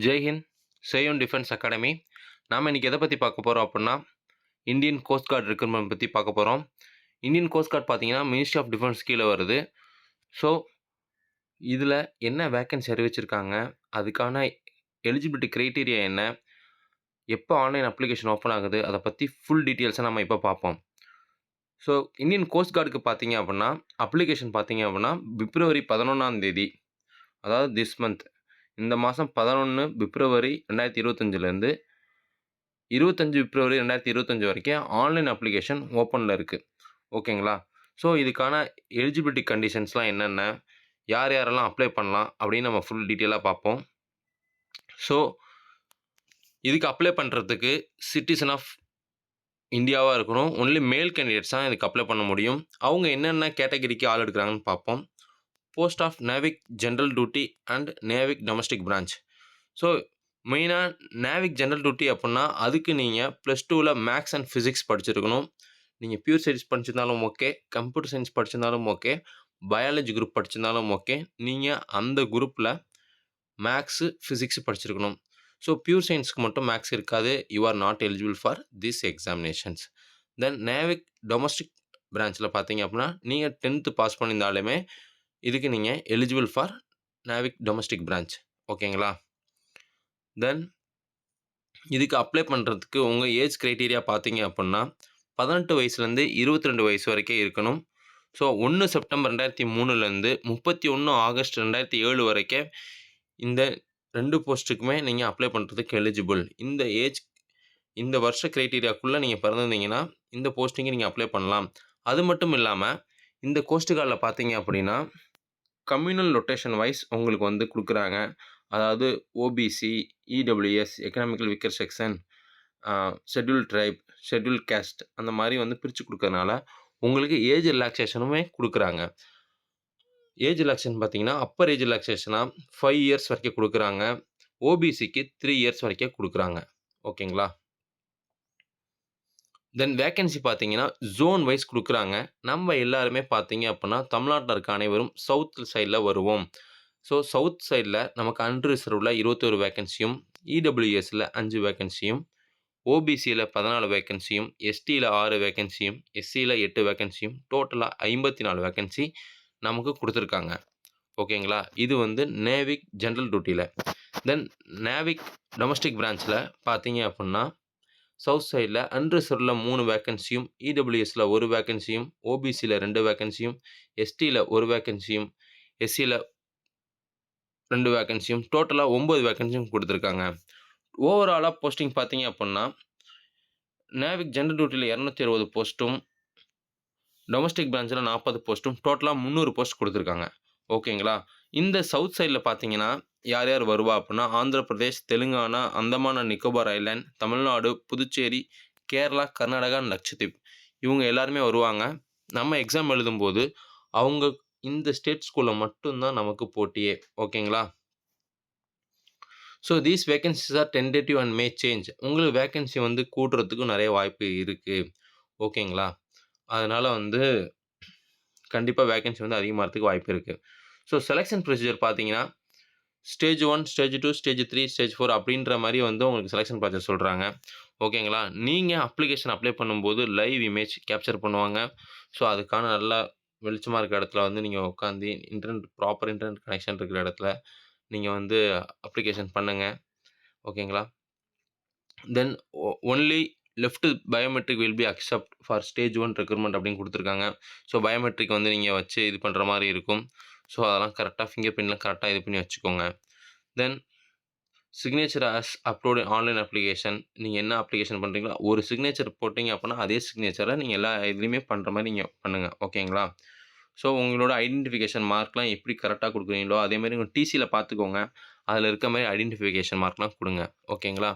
ஜெய்ஹிந்த் Seyon defence academy. நாம் இன்றைக்கி எதை பற்றி பார்க்க போகிறோம் அப்படின்னா, இந்தியன் கோஸ்ட் கார்டு ரெக்ரூட்மெண்ட் பற்றி பார்க்க போகிறோம். இந்தியன் கோஸ்ட் கார்டு பார்த்தீங்கன்னா மினிஸ்ட்ரி ஆஃப் டிஃபென்ஸ் கீழே வருது. ஸோ இதில் என்ன வேக்கன்சி அறிவிச்சிருக்காங்க, அதுக்கான எலிஜிபிலிட்டி க்ரைட்டீரியா என்ன, எப்போ ஆன்லைன் அப்ளிகேஷன் ஓப்பன் ஆகுது, அதை பற்றி ஃபுல் டீட்டெயில்ஸை நம்ம இப்போ பார்ப்போம். ஸோ இந்தியன் கோஸ்ட் கார்டுக்கு பார்த்தீங்க அப்படின்னா அப்ளிகேஷன் பார்த்தீங்க அப்படின்னா பிப்ரவரி 11 அதாவது திஸ் மந்த், இந்த மாதம் 11 பிப்ரவரி 2025லேருந்து 25 பிப்ரவரி 2025 வரைக்கும் ஆன்லைன் அப்ளிகேஷன் ஓப்பனில் இருக்குது. ஓகேங்களா? ஸோ இதுக்கான எலிஜிபிலிட்டி கண்டிஷன்ஸ்லாம் என்னென்ன, யார் யாரெல்லாம் அப்ளை பண்ணலாம் அப்படின்னு நம்ம ஃபுல் டீட்டெயிலாக பார்ப்போம். ஸோ இதுக்கு அப்ளை பண்ணுறதுக்கு சிட்டிசன் ஆஃப் இந்தியாவாக இருக்கணும். ஒன்லி மேல் கேண்டிடேட்ஸ் தான் இதுக்கு அப்ளை பண்ண முடியும். அவங்க என்னென்ன கேட்டகரிக்கு ஆள் எடுக்கிறாங்கன்னு பார்ப்போம். Post of Navik general duty and Navik domestic branch. So மெயினாக நேவிக் ஜென்ரல் டியூட்டி அப்படின்னா அதுக்கு நீங்கள் +2ல் மேக்ஸ் அண்ட் ஃபிசிக்ஸ் படிச்சிருக்கணும். நீங்கள் பியூர் சயின்ஸ் படிச்சிருந்தாலும் ஓகே, கம்ப்யூட்டர் சயின்ஸ் படிச்சிருந்தாலும் ஓகே, பயாலஜி குரூப் படிச்சிருந்தாலும் ஓகே, நீங்கள் அந்த குரூப்பில் மேக்ஸு ஃபிசிக்ஸ் படிச்சிருக்கணும். ஸோ பியூர் சயின்ஸ்க்கு மட்டும் மேக்ஸ் இருக்காது. You are not eligible for this examinations. Then Navik domestic பிரான்ச்சில் பார்த்தீங்க அப்படின்னா நீங்கள் 10th பாஸ் பண்ணியிருந்தாலுமே இதுக்கு நீங்கள் eligible for Navik domestic branch. ஓகேங்களா? தென் இதுக்கு அப்ளை பண்ணுறதுக்கு உங்கள் ஏஜ் க்ரைட்டீரியா பார்த்தீங்க அப்படின்னா 18 வயசுலேருந்து 22 வயசு வரைக்கும் இருக்கணும். ஸோ 1 செப்டம்பர் 2003லேருந்து 31 ஆகஸ்ட் 2007 வரைக்கும் இந்த 2 போஸ்ட்டுக்குமே நீங்கள் அப்ளை பண்ணுறதுக்கு எலிஜிபிள். இந்த வருஷ க்ரைட்டீரியாக்குள்ளே நீங்கள் பிறந்திருந்தீங்கன்னா இந்த போஸ்டிங்கு நீங்கள் அப்ளை பண்ணலாம். அது மட்டும் இல்லாமல் இந்த கோஸ்ட் கார்டில் பார்த்தீங்க அப்படின்னா கம்யூனல் ரொட்டேஷன் வைஸ் உங்களுக்கு வந்து கொடுக்குறாங்க. அதாவது OBC, EWS, economical weaker section, schedule tribe, schedule caste அந்த மாதிரி வந்து பிரித்து கொடுக்கறனால உங்களுக்கு ஏஜ் ரிலாக்ஸேஷனுமே கொடுக்குறாங்க. ஏஜ் ரிலாக்ஸேஷன் பார்த்தீங்கன்னா அப்பர் ஏஜ் ரிலாக்ஸேஷனாக 5 இயர்ஸ் வரைக்கும் கொடுக்குறாங்க. ஓபிசிக்கு 3 இயர்ஸ் வரைக்கும் கொடுக்குறாங்க. ஓகேங்களா? தென் வேக்கன்சி பார்த்தீங்கன்னா ஜோன் வைஸ் கொடுக்குறாங்க. நம்ம எல்லாருமே பார்த்தீங்க அப்படின்னா தமிழ்நாட்டில் இருக்க அனைவரும் சவுத் சைடில் வருவோம். ஸோ சவுத் சைடில் நமக்கு அன்ரிசர்வ்டில் 21 வேக்கன்சியும், இடபிள்யூஎஸில் 5 வேக்கன்சியும், ஓபிசியில் 14 வேக்கன்சியும், எஸ்டியில் 6 வேக்கன்சியும், எஸ்சியில் 8 வேக்கன்சியும், டோட்டலாக 54 வேக்கன்சி நமக்கு கொடுத்துருக்காங்க. ஓகேங்களா? இது வந்து நேவிக் ஜென்ரல் டியூட்டியில். தென் நேவிக் டொமஸ்டிக் பிரான்ச்சில் பார்த்தீங்க அப்படின்னா சவுத் சைடில் அன்ரிசர்வ்டில் 3 வேக்கன்சியும், இடபிள்யூஎஸில் 1 வேக்கன்சியும், ஓபிசியில் 2 வேக்கன்சியும், எஸ்டியில் 1 வேக்கன்சியும், எஸ்சியில் 2 வேக்கன்சியும், டோட்டலாக 9 வேக்கன்சியும் கொடுத்துருக்காங்க. ஓவராலாக போஸ்டிங் பார்த்தீங்க அப்படின்னா நேவிக் ஜென்ரல் டியூட்டியில் 260 போஸ்ட்டும், டொமஸ்டிக் பிரான்ச்சில் 40 போஸ்ட்டும், டோட்டலாக 300 போஸ்ட் கொடுத்துருக்காங்க. ஓகேங்களா? இந்த சவுத் சைடில் பார்த்தீங்கன்னா யார் யார் வருவா அப்படின்னா ஆந்திர பிரதேஷ், தெலுங்கானா, அந்தமான் அண்ட் நிக்கோபார் ஐலாண்ட், தமிழ்நாடு, புதுச்சேரி, கேரளா, கர்நாடகா, லட்சத்தீப் இவங்க எல்லாருமே வருவாங்க. நம்ம எக்ஸாம் எழுதும்போது அவங்க இந்த ஸ்டேட்ஸ்குள்ளே மட்டும்தான் நமக்கு போட்டியே. ஓகேங்களா? So these vacancies are tentative and may change. உங்களுக்கு வேக்கன்சி வந்து கூட்டுறதுக்கும் நிறைய வாய்ப்பு இருக்குது. ஓகேங்களா? அதனால் வந்து கண்டிப்பாக வேக்கன்சி வந்து அதிகமாகிறதுக்கு வாய்ப்பு இருக்குது. ஸோ செலெக்ஷன் ப்ரொசீஜர் பார்த்தீங்கன்னா ஸ்டேஜ் 1, ஸ்டேஜ் 2, ஸ்டேஜ் 3, ஸ்டேஜ் 4 அப்படின்ற மாதிரி வந்து உங்களுக்கு செலெக்ஷன் ப்ராசஸ் சொல்கிறாங்க. ஓகேங்களா? நீங்கள் அப்ளிகேஷன் அப்ளை பண்ணும்போது லைவ் இமேஜ் கேப்சர் பண்ணுவாங்க. ஸோ அதுக்கான நல்லா வெளிச்சமாக இருக்கிற இடத்துல வந்து நீங்கள் உட்காந்து ப்ராப்பர் இன்டர்நெட் கனெக்ஷன் இருக்கிற இடத்துல நீங்கள் வந்து அப்ளிகேஷன் பண்ணுங்கள். ஓகேங்களா? Then only left biometric will be accept for stage 1 recruitment அப்படின்னு கொடுத்துருக்காங்க. ஸோ பயோமெட்ரிக் வந்து நீங்கள் வச்சு இது பண்ணுற மாதிரி இருக்கும். ஸோ அதெல்லாம் கரெக்டாக ஃபிங்கர் பிரிண்ட்லாம் கரெக்டாக இது பண்ணி வச்சுக்கோங்க. Then signature as upload online application. நீங்கள் என்ன அப்ளிகேஷன் பண்ணுறீங்களோ ஒரு சிக்னேச்சர் போட்டிங்க அப்படின்னா அதே சிக்னேச்சரை நீங்கள் எல்லா இதுலேயுமே பண்ணுற மாதிரி நீங்கள் பண்ணுங்கள். ஓகேங்களா? ஸோ உங்களோட ஐடென்டிஃபிகேஷன் மார்க்லாம் எப்படி கரெக்டாக கொடுக்குறீங்களோ அதேமாதிரி உங்கள் டிசியில் பார்த்துக்கோங்க. அதில் இருக்க மாதிரி ஐடென்டிஃபிகேஷன் மார்க்லாம் கொடுங்க. ஓகேங்களா?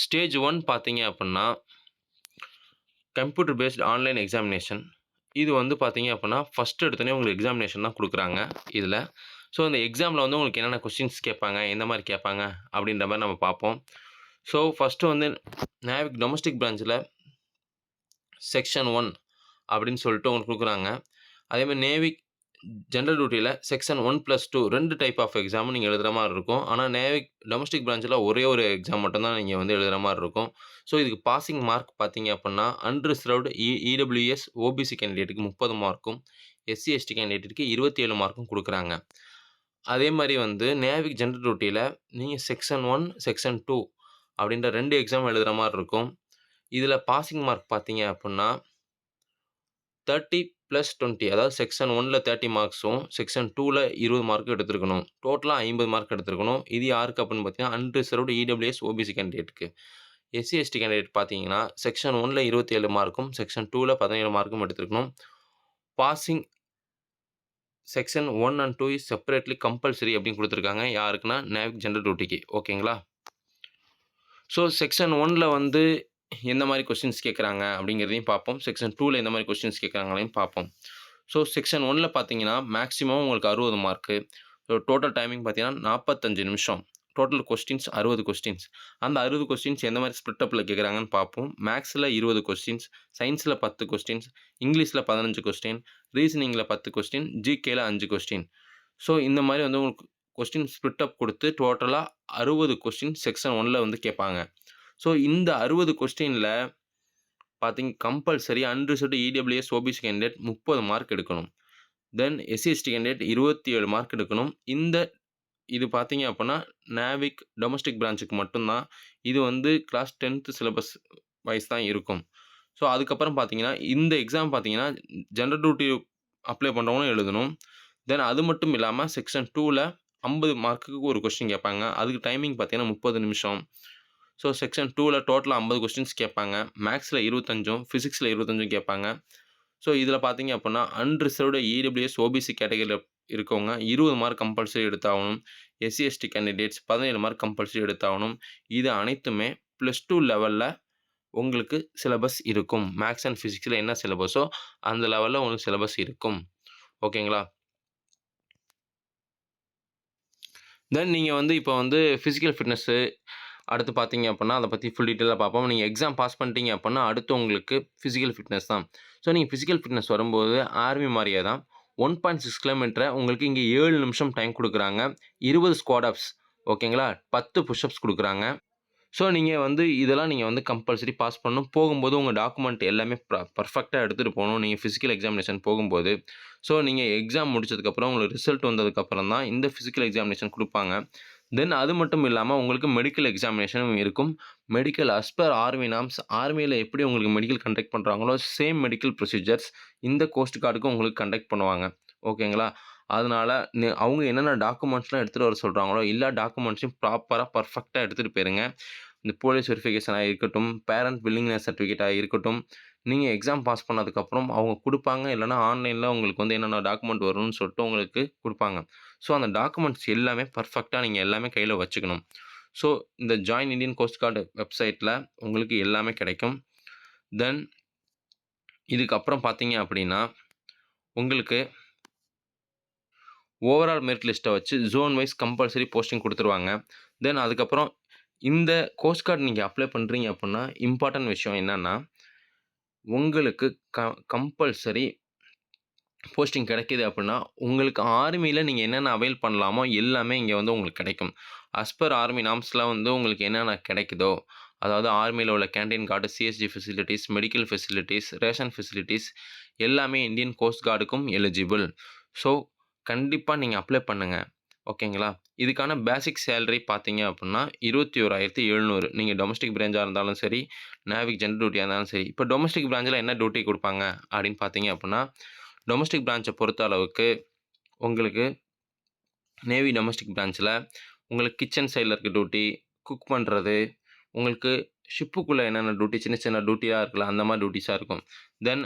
ஸ்டேஜ் 1 பார்த்தீங்க அப்படின்னா கம்ப்யூட்டர் பேஸ்ட் ஆன்லைன் எக்ஸாமினேஷன். இது வந்து பார்த்தீங்க அப்படின்னா ஃபஸ்ட்டு எடுத்தோடனே உங்களுக்கு எக்ஸாமினேஷன் தான் கொடுக்குறாங்க இதில். ஸோ இந்த எக்ஸாமில் வந்து உங்களுக்கு என்னென்ன கொஸ்டின்ஸ் கேட்பாங்க, எந்த மாதிரி கேட்பாங்க அப்படின்ற மாதிரி நம்ம பார்ப்போம். ஸோ ஃபஸ்ட்டு வந்து நேவிக் டொமஸ்டிக் பிரான்ச்சில் செக்ஷன் 1 அப்படின்னு சொல்லிட்டு உங்களுக்கு கொடுக்குறாங்க. அதேமாதிரி நேவிக் ஜெனரல் டியூட்டில செக்ஷன் 1+2 2 டைப் ஆஃப் எக்ஸாம் நீங்க எழுதுற மாரி இருக்கும். ஆனா நேவி டொமஸ்டிக் பிரான்ச்ல ஒரே ஒரு எக்ஸாம் மட்டும் தான் நீங்க வந்து எழுதுற மாரி இருக்கும். ஸோ இதுக்கு பாசிங் மார்க் பார்த்தீங்க அப்புட்னா, அன்ரிசர்வ்டு இடபிள்யூஎஸ், ஓபிசி கேண்டிடேட்க்கு 30 மார்க்கும், எஸ்சி, எஸ்டி கேண்டிடேட்க்கு 27 மார்க்கும் குடுக்குறாங்க. அதே மாரி வந்து நேவிக் ஜெனரல் டியூட்டில நீங்க செக்ஷன் 1, செக்ஷன் 2 அப்படின்ற 2 எக்ஸாம் எழுதுற மாரி இருக்கும். இதுல பாசிங் மார்க் பார்த்தீங்க அப்புட்னா 30+20 அதாவது செக்ஷன் 1ல 30 மார்க்ஸும், செக்ஷன் 2ல 20 மார்க்கும் எடுத்திருக்கணும். டோட்டலா 50 மார்க் எடுத்திருக்கணும். இது யாருக்கு அப்படின்னு பார்த்தீங்கன்னா, அன்ரிசர்வ்டு இடபிள்யூஎஸ், ஓபிசி கேண்டிடேட்க்கு. எஸ்சி, எஸ்டி கேண்டிடேட் பார்த்தீங்கன்னா, செக்ஷன் 1ல 27 மார்க்கும், செக்ஷன் 2ல 17 மார்க்கும் எடுத்திருக்கணும். Passing section 1 and 2 is separately compulsory அப்படின்னு குடுத்துருக்காங்க. யாருக்குன்னா, நேவிக் ஜெனரல் டியூட்டிக்கு. ஓகேங்களா? ஸோ செக்ஷன் 1ல வந்து எந்த மாரி கொஸ்டின்ஸ் கேட்குறாங்க அப்படிங்கிறதையும் பார்ப்போம். செக்ஷன் 2ல எந்த மாரி கொஸ்டின்ஸ் கேட்குறாங்களையும் பார்ப்போம். ஸோ செக்ஷன் 1ல பார்த்தீங்கன்னா, மேக்ஸிமம் உங்களுக்கு 60 மார்க்கு. ஸோ டோட்டல் டைமிங் பார்த்தீங்கன்னா, 45 நிமிஷம். Total questions 60 questions. அந்த 60 கொஸ்டின்ஸ் எந்த மாரி ஸ்ப்ளிட் அப்ல கேட்குறாங்கன்னு பார்ப்போம். மேத்ஸ்ல 20 கொஸ்டின்ஸ், சயன்ஸ்ல 10 கொஸ்டின்ஸ், இங்கிலீஷ்ல 15 கொஸ்டின், ரீசனிங்ல 10 கொஸ்டின், ஜிகேல 5 கொஸ்டின். ஸோ இந்த மாரி வந்து உங்களுக்கு கொஸ்டின் ஸ்ப்ளிட் அப் குடுத்து டோட்டலா 60 கொஸ்டின் செக்ஷன் 1ல வந்து கேட்பாங்க. ஸோ இந்த 60 கொஸ்டின்ல compulsory unreserved EWS, OBC candidate 30 mark எடுக்கணும். Then SC, ST candidate 27 mark எடுக்கணும். இது பார்த்தீங்க அப்பன்னா, நேவிக் டொமஸ்டிக் பிரான்ச்சுக்கு மட்டும் தான். இது வந்து கிளாஸ் 10த் சிலபஸ் வைஸ் தான் இருக்கும். ஸோ அதுக்கப்புறம் பார்த்தீங்கன்னா, இந்த எக்ஸாம் பார்த்தீங்கன்னா, ஜெனரல் டியூட்டி அப்ளை பண்றவங்களும் எழுதணும். தென் அது மட்டும் இல்லாம செக்ஷன் 2ல 50 மார்க்குக்கு ஒரு கொஸ்டின் கேட்பாங்க. அதுக்கு டைமிங் பார்த்தீங்கன்னா 30 நிமிஷம். ஸோ செக்ஷன் 2ல டோட்டலா 50 கொஸ்டின்ஸ் கேட்பாங்க. மேத்ஸ்ல 25ம், பிசிக்ஸ்ல 25ம் கேட்பாங்க. ஸோ இதில பார்த்தீங்க அப்புட்னா, அன்ரிசர்வ்டு இடபிள்யூஎஸ், ஓபிசி கேட்டகரில இருக்கவங்க 20 மார்க் கம்பல்சரி எடுத்தாகணும். SC, ST candidates 17 mark compulsory எடுத்தாகணும். இது அனைத்துமே +2 லெவல்ல உங்களுக்கு சிலபஸ் இருக்கும். மேத்ஸ் அண்ட் பிசிக்ஸ்ல என்ன சிலபஸோ, அந்த லெவல்ல உங்களுக்கு சிலபஸ் இருக்கும். ஓகேங்களா? தென் நீங்க வந்து இப்போ வந்து பிசிக்கல் ஃபிட்னஸ்ஸு அடுத்து பார்த்தீங்க அப்புட்னா, அத பத்தி ஃபுல் டீட்டெயிலா பார்ப்போம். நீங்க எக்ஸாம் பாஸ் பண்ணிட்டீங்க அப்புட்னா, அடுத்து உங்களுக்கு பிசிக்கல் ஃபிட்னஸ் தான். ஸோ நீங்க பிசிக்கல் ஃபிட்னஸ் வரும்போது ஆர்மி மாரியே தான் 1.6 கிலோமீட்டர உங்களுக்கு இங்க 7 நிமிஷம் டைம் குடுக்குறாங்க. 20 ஸ்குவாட் அப்ஸ் ஓகேங்களா? 10 புஷ் அப்ஸ் குடுக்குறாங்க. ஸோ நீங்க வந்து இதெல்லாம் நீங்க வந்து கம்பல்சரி பாஸ் பண்ணணும். போகும்போது உங்க டாக்குமெண்ட் எல்லாமே பெர்ஃபெக்ட்டா எடுத்துட்டு போணும். நீங்க பிசிக்கல் எக்ஸாமினேஷன் போகும்போது. ஸோ நீங்க எக்ஸாம் முடிச்சதுக்கப்புறம் உங்களுக்கு ரிசல்ட் வந்ததுக்கப்புறம் தான் இந்த பிசிக்கல் எக்ஸாமினேஷன் குடுப்பாங்க. தென் அது மட்டும் இல்லாம உங்களுக்கு மெடிக்கல் எக்ஸாமினேஷனும் இருக்கும். Medical as per army norms ஆர்மியில எப்படி உங்களுக்கு மெடிக்கல் கண்டக்ட் பண்றாங்களோ, சேம் மெடிக்கல் ப்ரொசீஜர்ஸ் இந்த கோஸ்ட் கார்டுக்கும் உங்களுக்கு கண்டக்ட் பண்ணுவாங்க. ஓகேங்களா? அதனால அவங்க என்னென்ன டாக்குமெண்ட்ஸ்லாம் எடுத்துட்டு வர சொல்றாங்களோ, எல்லா டாக்குமெண்ட்ஸையும் ப்ராப்பரா, பெர்ஃபெக்ட்டா எடுத்துட்டு போயிருங்க. இந்த போலீஸ் வெரிஃபிகேஷனா இருக்கட்டும், பேரண்ட் வில்லிங்னஸ் சர்டிஃபிகேட்டா இருக்கட்டும், நீங்க எக்ஸாம் பாஸ் பண்ணதுக்கப்புறம் அவங்க குடுப்பாங்க. இல்லன்னா ஆன்லைன்ல உங்களுக்கு வந்து என்னென்ன டாக்குமெண்ட் வரும்னு சொல்லிட்டு உங்களுக்கு குடுப்பாங்க. ஸோ அந்த டாக்குமெண்ட்ஸ் எல்லாமே பெர்ஃபெக்ட்டா நீங்க எல்லாமே கையில வச்சுக்கணும். ஸோ இந்த ஜாயின் இண்டியன் கோஸ்ட் கார்டு வெப்சைட்ல உங்களுக்கு எல்லாமே கிடைக்கும். தென் இதுக்கப்புறம் பார்த்தீங்க அப்படின்னா, உங்களுக்கு ஓவரால் மெரிட் லிஸ்ட்ட வச்சு ஜோன் வைஸ் கம்பல்சரி போஸ்டிங் குடுத்துருவாங்க. தென் அதுக்கப்புறம் இந்த கோஸ்ட் கார்ட் நீங்க அப்ளை பண்றீங்க அப்புட்னா, இம்பார்ட்டன்ட் விஷயம் என்னன்னா, உங்களுக்கு கம்பல்சரி போஸ்டிங் கிடைக்குது அப்புட்னா, உங்களுக்கு ஆர்மில நீங்க என்னென்ன அவைல் பண்ணலாமோ எல்லாமே இங்க வந்து உங்களுக்கு கிடைக்கும். அஸ் பெர் ஆர்மி நார்ம்ஸ்ல வந்து உங்களுக்கு என்னென்ன கிடைக்குதோ, அதாவது ஆர்மில உள்ள canteen card, CST facilities, medical facilities, ration facilities எல்லாமே இந்தியன் கோஸ்ட் கார்டுக்கும் எலிஜிபிள். ஸோ கண்டிப்பா நீங்க அப்ளை பண்ணுங்க. ஓகேங்களா? இதுக்கான பேசிக் சேலரி பார்த்தீங்க அப்புட்னா 21,700 நீங்க டொமஸ்டிக் பிரான்ச்சா இருந்தாலும் சரி, நேவிக் ஜெனரல் டியூட்டியா இருந்தாலும் சரி. இப்போ டொமஸ்டிக் பிரான்ச்ல என்ன டியூட்டி குடுப்பாங்க அப்படின்னு பார்த்தீங்க அப்புட்னா, டொமஸ்டிக் பிரான்ச்ச பொறுத்த அளவுக்கு உங்களுக்கு நேவி டொமஸ்டிக் பிரான்ச்ல உங்களுக்கு கிச்சன் சைட்ல இருக்க டியூட்டி, குக் பண்றது, உங்களுக்கு ஷிப்புக்குள்ள என்னென்ன டியூட்டி சின்ன சின்ன டியூட்டியா இருக்குல்ல, அந்த மாரி டியூட்டிஸா இருக்கும். தென்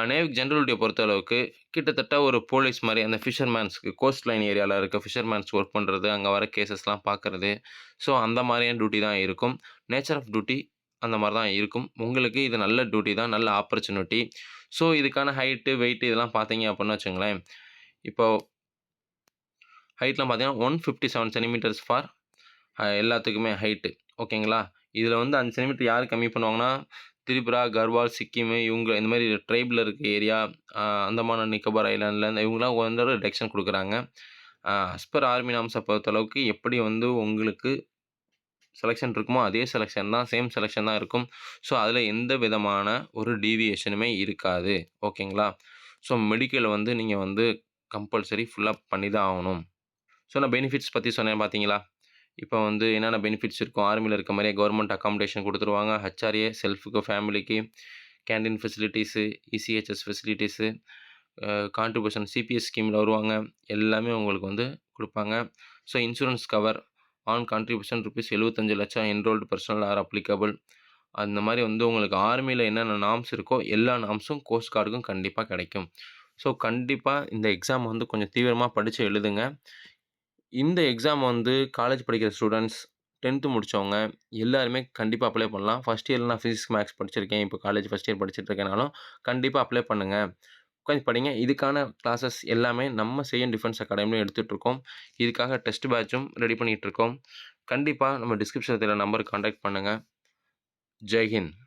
நேவிக் ஜெனரல் டியூட்டிய பொறுத்த அளவுக்கு கிட்டத்தட்ட ஒரு போலீஸ் மாரி அந்த ஃபிஷர்மேன்ஸ்க்கு கோஸ்ட் லைன் ஏரியால இருக்க ஃபிஷர்மேன்ஸ் ஒர்க் பண்றது, அங்க வர கேஸஸ்லாம் பார்க்கறது. ஸோ அந்த மாரியான டியூட்டி தான் இருக்கும். நேச்சர் ஆஃப் டியூட்டி அந்த மாரி தான் இருக்கும். உங்களுக்கு இது நல்ல டியூட்டி தான், நல்ல ஆப்பர்ச்சுனிட்டி. ஸோ இதுக்கான ஹைட்டு, வெயிட் இதெல்லாம் பார்த்தீங்க அப்புட்ன்னு வச்சுக்கங்களேன், இப்போ ஹைட்லாம் பார்த்தீங்கன்னா 157 சென்டிமீட்டர்ஸ் ஃபார் எல்லாத்துக்குமே ஹைட்டு. ஓகேங்களா? இதில வந்து 5 சென்டிமீட்டர் யார் கம்மி பண்ணுவாங்கன்னா, திரிபுரா, கர்வால், சிக்கிம் இவங்க இந்த மாரி ட்ரைப்ல இருக்க ஏரியா, அந்தமான் அண்ட் நிக்கோபார் ஐலாண்ட்ல இவங்கலாம் வந்து ரிடக்ஷன் குடுக்குறாங்க. அஸ் பெர் ஆர்மி நார்ம்ஸ பொறுத்தளவுக்கு எப்படி வந்து உங்களுக்கு செலக்ஷன் இருக்குமோ, அதே செலக்ஷன் தான், சேம் செலக்ஷன் தான் இருக்கும். ஸோ, அதில எந்த விதமான ஒரு டீவியேஷனுமே இருக்காது. ஓகேங்களா? ஸோ, மெடிக்கல் வந்து நீங்க வந்து கம்பல்சரி ஃபுல்லா பண்ணி தான் ஆவணும். ஸோ, நான் பெனிஃபிட்ஸ் பத்தி சொன்னேன் பார்த்தீங்களா? இப்ப வந்து என்னென்ன பெனிஃபிட்ஸ் இருக்கும், ஆர்மில இருக்க மாரியே கவர்மெண்ட் அக்காமடேஷன் குடுத்துருவாங்க. ஹெச்ஆர்ஏ செல்ஃப்‌க்கு, ஃபேமிலிக்கு, கேன்டீன் ஃபெசிலிட்டீஸு, இசிஹெச்எஸ் ஃபெசிலிட்டீஸு, கான்ட்ரிபியூஷன் சிபிஎஸ் ஸ்கீம்ல வருவாங்க. எல்லாமே உங்களுக்கு வந்து குடுப்பாங்க. So, insurance cover on contribution ₹75,00,000 enrolled personal are applicable. அந்த மாரி வந்து உங்களுக்கு ஆர்மில என்னென்ன நார்ம்ஸ் இருக்கோ, எல்லா நார்ம்ஸும் கோஸ்ட் கார்டுக்கும் கண்டிப்பா கிடைக்கும். ஸோ, கண்டிப்பா இந்த எக்ஸாம் வந்து கொஞ்சம் தீவிரமா படிச்சு எழுதுங்க. இந்த எக்ஸாம் வந்து காலேஜ் படிக்கிற ஸ்டூடண்ட்ஸ், 10த் முடிச்சவங்க எல்லாருமே கண்டிப்பா அப்ளை பண்ணலாம். ஃபர்ஸ்ட் இயர்ல நான் பிசிக்ஸ், மேத்ஸ் படிச்சிருக்கேன். இப்போ காலேஜ் ஃபர்ஸ்ட் இயர் படிச்சுட்டு இருக்கேன்னாலும், கண்டிப்பா அப்ளை பண்ணுங்க. உட்காந்து படிங்க. இதுக்கான கிளாஸஸ் எல்லாமே நம்ம செய்யும் டிஃபென்ஸ் அகாடமில எடுத்துட்டுருக்கோம். இதுக்காக டெஸ்ட் பேட்சும் ரெடி பண்ணிட்டுருக்கோம். கண்டிப்பா நம்ம டிஸ்கிரிப்ஷன்ல தெர்ற நம்பருக்கு கான்டாக்ட் பண்ணுங்க. ஜெய் ஹிந்த்.